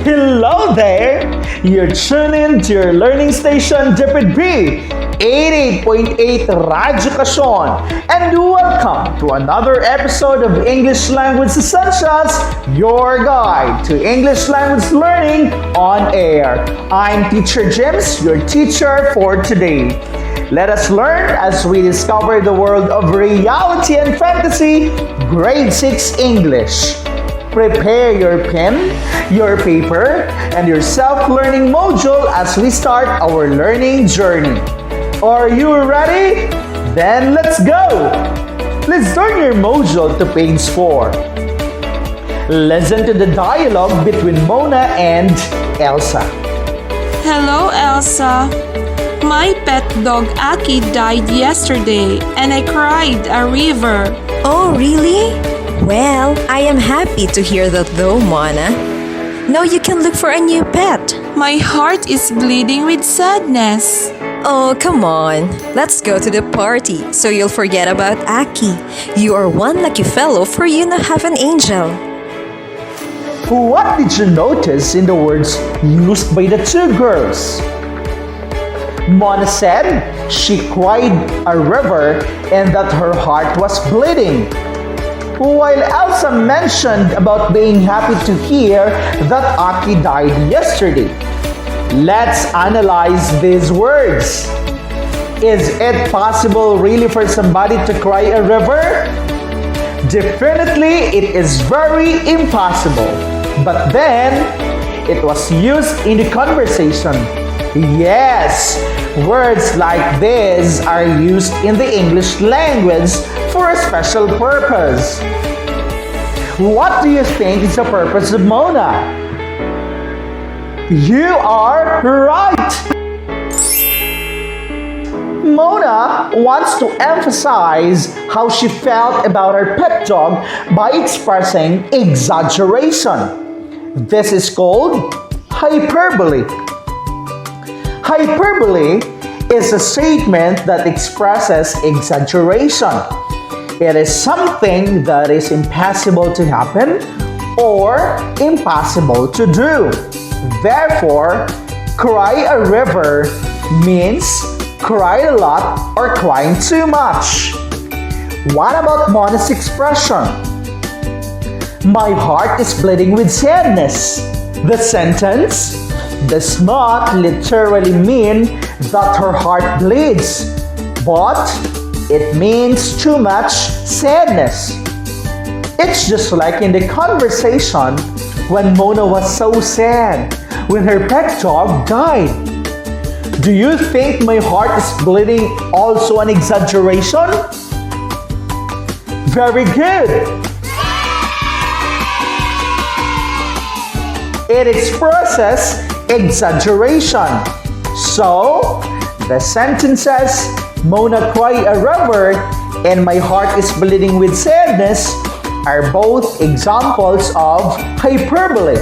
Hello there! You're tuned in to your learning station DepEd B, 88.8 RadyoKasyon, and welcome to another episode of English Language Essentials, your guide to English language learning on air. I'm Teacher James, your teacher for today. Let us learn as we discover the world of reality and fantasy, Grade 6 English. Prepare your pen, your paper, and your self-learning module as we start our learning journey. Are you ready? Then let's go! Let's turn your module to page 4. Listen to the dialogue between Mona and Elsa. Hello, Elsa. My pet dog Aki died yesterday and I cried a river. Oh, really? Well, I am happy to hear that though, Mona. Now you can look for a new pet. My heart is bleeding with sadness. Oh, come on. Let's go to the party so you'll forget about Aki. You are one lucky fellow for you to have an angel. What did you notice in the words used by the two girls? Mona said she cried a river and that her heart was bleeding, while Elsa mentioned about being happy to hear that Aki died yesterday. Let's analyze these words. Is it possible really for somebody to cry a river? Definitely, it is very impossible. But then, it was used in the conversation. Yes, words like this are used in the English language for a special purpose. What do you think is the purpose of Mona? You are right! Mona wants to emphasize how she felt about her pet dog by expressing exaggeration. This is called hyperbole. Hyperbole is a statement that expresses exaggeration. It is something that is impossible to happen or impossible to do. Therefore, cry a river means cry a lot or crying too much. What about Mona's expression? My heart is bleeding with sadness. The sentence does not literally mean that her heart bleeds, but it means too much sadness. It's just like in the conversation when Mona was so sad when her pet dog died. Do you think my heart is bleeding also an exaggeration? Very good! It expresses exaggeration. So, the sentences, Mona cried a river and my heart is bleeding with sadness are both examples of hyperbole.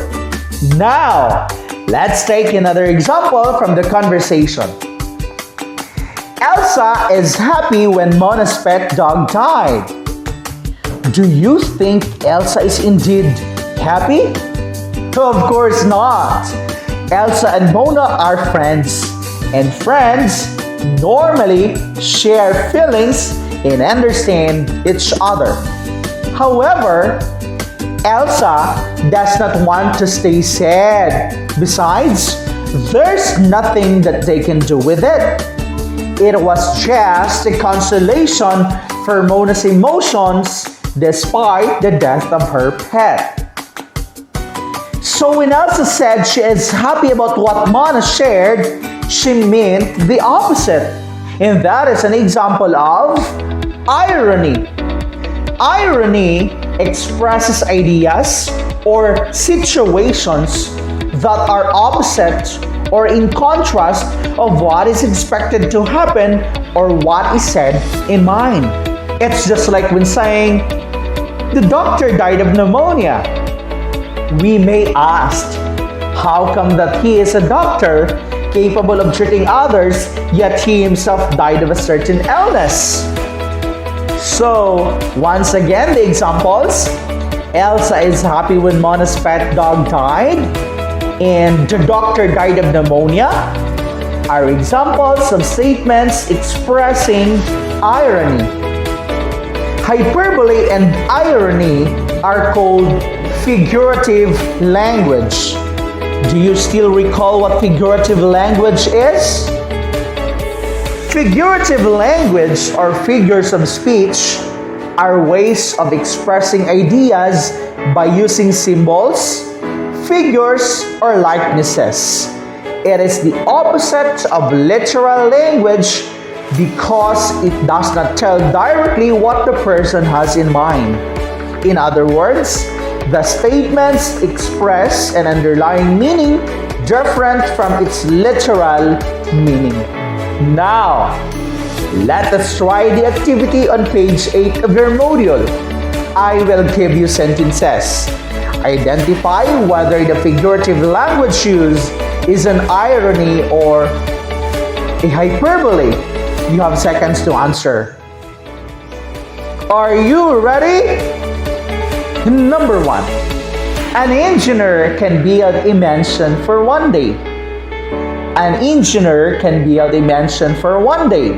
Now, let's take another example from the conversation. Elsa is happy when Mona's pet dog died. Do you think Elsa is indeed happy? Of course not. Elsa and Mona are friends, and friends normally share feelings and understand each other. However, Elsa does not want to stay sad. Besides, there's nothing that they can do with it. It was just a consolation for Mona's emotions despite the death of her pet. So when Elsa said she is happy about what Mona shared, she meant the opposite. And that is an example of irony. Irony expresses ideas or situations that are opposite or in contrast of what is expected to happen or what is said in mind. It's just like when saying, the doctor died of pneumonia. We may ask, how come that he is a doctor capable of treating others, yet he himself died of a certain illness? So, once again, the examples. Elsa is happy when Mona's pet dog died. and the doctor died of pneumonia are examples of statements expressing irony. Hyperbole and irony are called figurative language. Do you still recall what figurative language is? Figurative language or figures of speech are ways of expressing ideas by using symbols, figures, or likenesses. It is the opposite of literal language because it does not tell directly what the person has in mind. In other words, the statements express an underlying meaning different from its literal meaning. Now, let us try the activity on page 8 of your module. I will give you sentences. Identify whether the figurative language used is an irony or a hyperbole. You have seconds to answer. Are you ready? Number 1. An engineer can build a mansion for one day. An engineer can build a mansion for one day.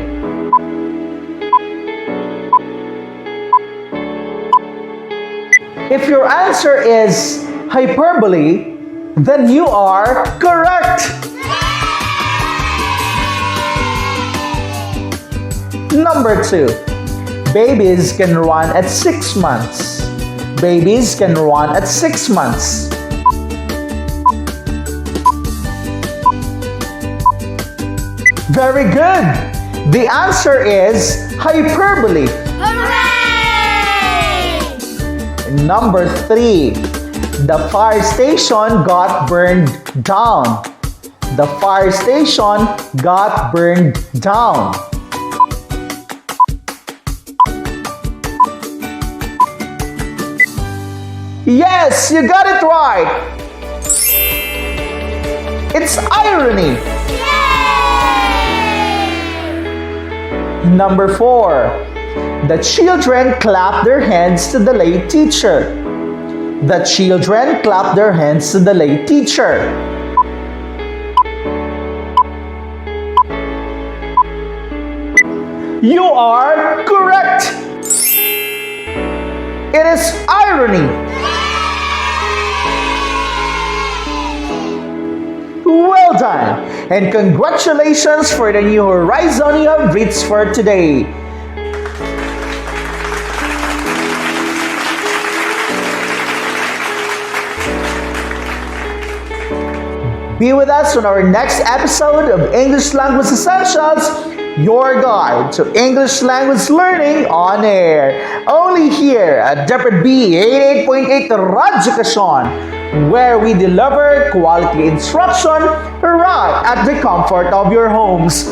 If your answer is hyperbole, then you are correct. Number 2. Babies can run at 6 months. Babies can run at 6 months. Very good. The answer is hyperbole. Hooray! Number 3. The fire station got burned down. The fire station got burned down. Yes, you got it right. It's irony. Yay! Number 4. The children clap their hands to the late teacher. The children clap their hands to the late teacher. You are correct. It is irony. Well done, and congratulations for the new horizon you have reached for today. Be with us on our next episode of English Language Essentials, your guide to English language learning on air. Only here at DepEd B 88.8 RadyoKasyon, where we deliver quality instruction right at the comfort of your homes.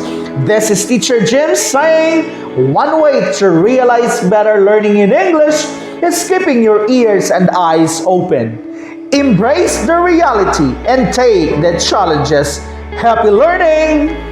This is Teacher Jim saying, one way to realize better learning in English is keeping your ears and eyes open. Embrace the reality and take the challenges. Happy learning!